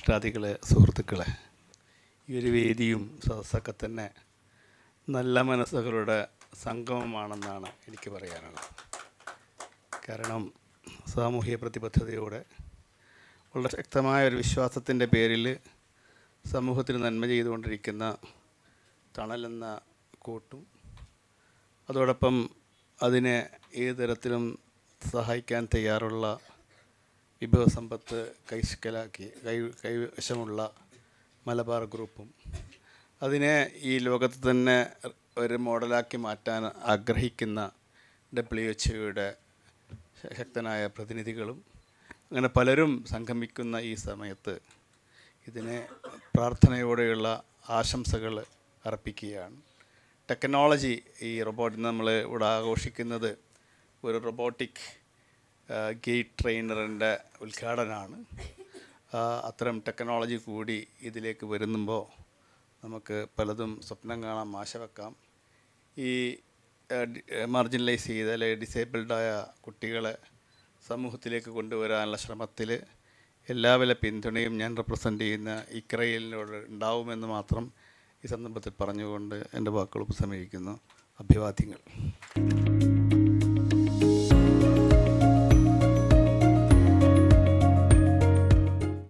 മിത്രാദികളെ, സുഹൃത്തുക്കളെ, ഈ ഒരു വേദിയും സദസ്സൊക്കെ തന്നെ നല്ല മനസ്സുകളുടെ സംഗമമാണെന്നാണ് എനിക്ക് പറയാനുള്ളത്. കാരണം സാമൂഹിക പ്രതിബദ്ധതയോടെ വളരെ ശക്തമായ ഒരു വിശ്വാസത്തിൻ്റെ പേരിൽ സമൂഹത്തിന് നന്മ ചെയ്തുകൊണ്ടിരിക്കുന്ന തണലെന്ന കൂട്ടും അതോടൊപ്പം അതിനെ ഏത് തരത്തിലും സഹായിക്കാൻ തയ്യാറുള്ള വിഭവസമ്പത്ത് കൈവശമുള്ള മലബാർ ഗ്രൂപ്പും അതിനെ ഈ ലോകത്ത് തന്നെ ഒരു മോഡലാക്കി മാറ്റാൻ ആഗ്രഹിക്കുന്ന WHO ശക്തനായ പ്രതിനിധികളും അങ്ങനെ പലരും സംഗമിക്കുന്ന ഈ സമയത്ത് ഇതിനെ പ്രാർത്ഥനയോടെയുള്ള ആശംസകൾ അർപ്പിക്കുകയാണ്. ടെക്നോളജി, ഈ റോബോട്ട് നമ്മൾ ഇവിടെ ആഘോഷിക്കുന്നത് ഒരു റോബോട്ടിക് ഗേറ്റ് ട്രെയിനറിൻ്റെ ഉദ്ഘാടനമാണ്. അത്തരം ടെക്നോളജി കൂടി ഇതിലേക്ക് വരുമ്പോൾ നമുക്ക് പലതും സ്വപ്നം കാണാം, ആശ വെക്കാം. ഈ മാർജിനലൈസ് ചെയ്ത അല്ലെങ്കിൽ ഡിസേബിൾഡായ കുട്ടികളെ സമൂഹത്തിലേക്ക് കൊണ്ടുവരാനുള്ള ശ്രമത്തിൽ എല്ലാവിധ പിന്തുണയും ഞാൻ റെപ്രസെൻ്റ് ചെയ്യുന്ന ഇക്രയിലിനോട് ഉണ്ടാവുമെന്ന് മാത്രം ഈ സന്ദർഭത്തിൽ പറഞ്ഞുകൊണ്ട് എൻ്റെ വാക്കുകൾ ഉപസംഹരിക്കുന്നു. അഭിവാദ്യങ്ങൾ.